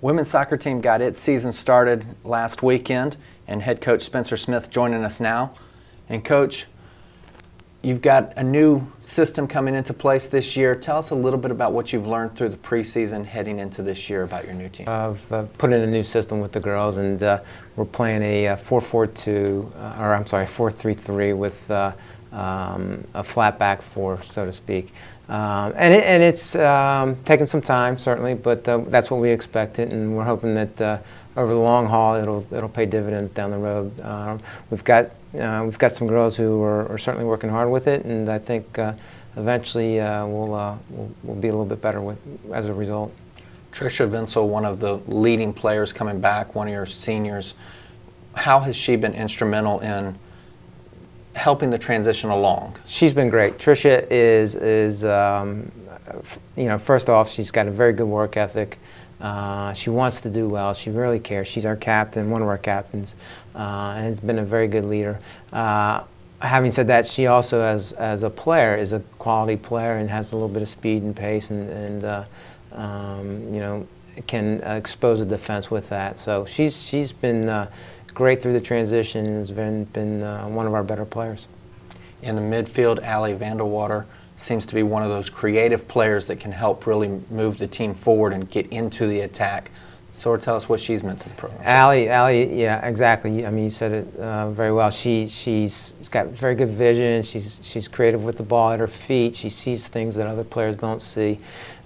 Women's soccer team got its season started last weekend, and head coach Spencer Smith joining us now. And coach, you've got a new system coming into place this year. Tell us a little bit about what you've learned through the preseason heading into this year about your new team. I've put in a new system with the girls, and we're playing a 4-3-3 with a flat back four, so to speak. And it's taken some time, certainly, but that's what we expected, and we're hoping that over the long haul it'll pay dividends down the road. We've got some girls who are certainly working hard with it, and I think eventually we'll be a little bit better as a result. Tricia Vinsel, one of the leading players coming back, one of your seniors, how has she been instrumental in helping the transition along? She's been great. Tricia is you know, first off, she's got a very good work ethic. She wants to do well. She really cares. She's our captain, one of our captains, and has been a very good leader. Having said that, she also, as a player, is a quality player and has a little bit of speed and pace, and you know, can expose the defense with that. So she's been great through the transition and has been one of our better players. In the midfield, Allie Vanderwater seems to be one of those creative players that can help really move the team forward and get into the attack. Sort of tell us what she's meant to the program. Allie, yeah, exactly. I mean, you said it very well. She's got very good vision. She's creative with the ball at her feet. She sees things that other players don't see.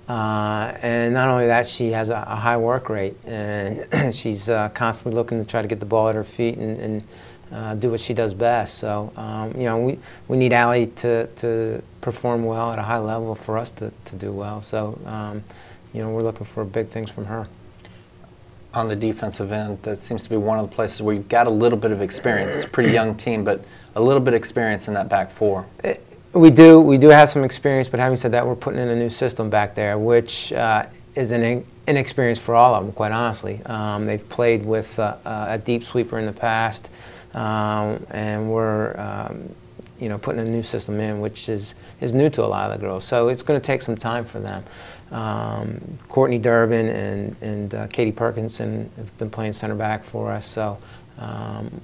And not only that, she has a high work rate, and she's constantly looking to try to get the ball at her feet and do what she does best. So you know, we need Allie to perform well at a high level for us to do well. So you know, we're looking for big things from her. On the defensive end, that seems to be one of the places where you've got a little bit of experience. It's a pretty young team, but a little bit of experience in that back four. We do have some experience, but having said that, we're putting in a new system back there, which is an inexperience for all of them, quite honestly. They've played with a deep sweeper in the past, and we're you know, putting a new system in, which is new to a lot of the girls. So it's going to take some time for them. Courtney Durbin and Katie Perkinson have been playing center back for us, so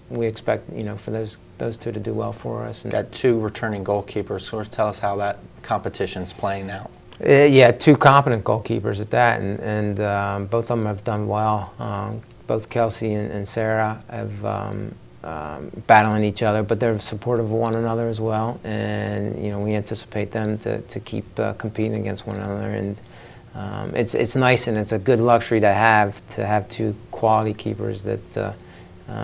we expect, you know, for those two to do well for us. And got two returning goalkeepers. So tell us how that competition's playing out. Yeah, two competent goalkeepers at that, and both of them have done well. Both Kelsey and Sarah have battling each other, but they're supportive of one another as well, and you know, we anticipate them to keep competing against one another, and it's nice, and it's a good luxury to have two quality keepers that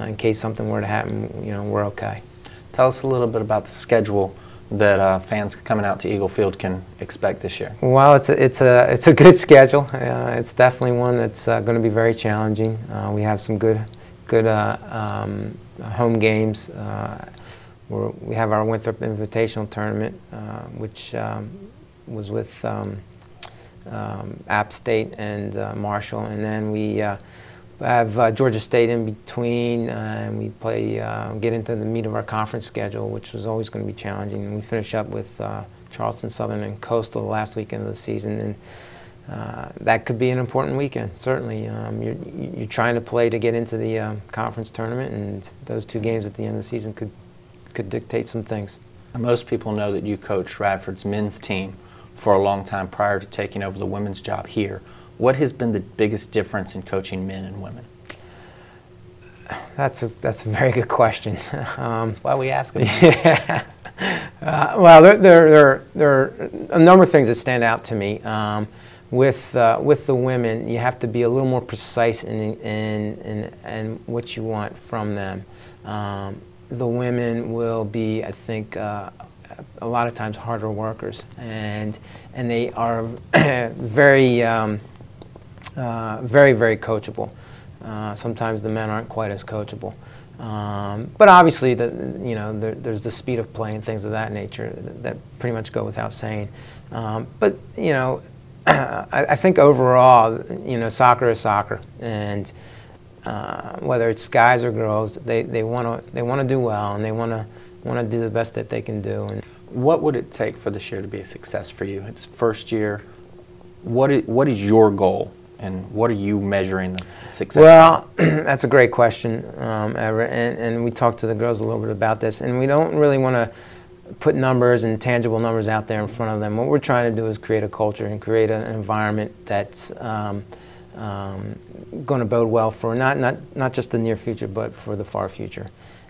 in case something were to happen, you know, we're okay. Tell us a little bit about the schedule that fans coming out to Eagle Field can expect this year. Well, it's a good schedule. It's definitely one that's going to be very challenging. We have some good home games. We have our Winthrop Invitational Tournament, which was with App State and Marshall, and then we have Georgia State in between, and we play get into the meat of our conference schedule, which was always going to be challenging. And we finish up with Charleston Southern and Coastal the last weekend of the season, and that could be an important weekend, certainly. You're trying to play to get into the conference tournament, and those two games at the end of the season could dictate some things. Most people know that you coached Radford's men's team for a long time prior to taking over the women's job here. What has been the biggest difference in coaching men and women? That's a very good question. That's why we ask them. Yeah. Well, there are a number of things that stand out to me. With the women, you have to be a little more precise in what you want from them. The women will be, I think, a lot of times harder workers, and they are very coachable. Sometimes the men aren't quite as coachable. But obviously, there's the speed of play and things of that nature that pretty much go without saying. But you know, I think overall, you know, soccer is soccer, and whether it's guys or girls, they want to do well, and they want to do the best that they can do. And what would it take for this year to be a success for you? It's first year. What is your goal, and what are you measuring the success? Well, that's a great question, Everett, and we talked to the girls a little bit about this, and we don't really want to put numbers and tangible numbers out there in front of them. What we're trying to do is create a culture and create an environment that's going to bode well for not just the near future, but for the far future.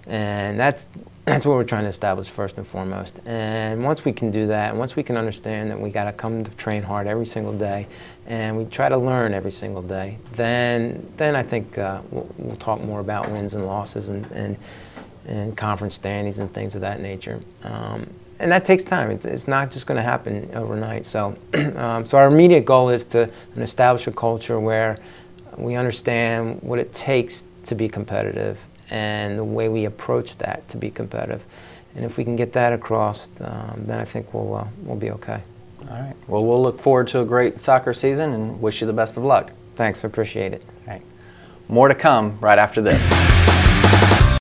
And that's what we're trying to establish first and foremost. And once we can do that, and once we can understand that we got to come to train hard every single day, and we try to learn every single day, then I think we'll talk more about wins and losses and conference standings and things of that nature. And that takes time. It's not just going to happen overnight. So, so our immediate goal is to establish a culture where we understand what it takes to be competitive and the way we approach that to be competitive. And if we can get that across, then I think we'll be okay. All right. Well, we'll look forward to a great soccer season and wish you the best of luck. Thanks. I appreciate it. All right. More to come right after this.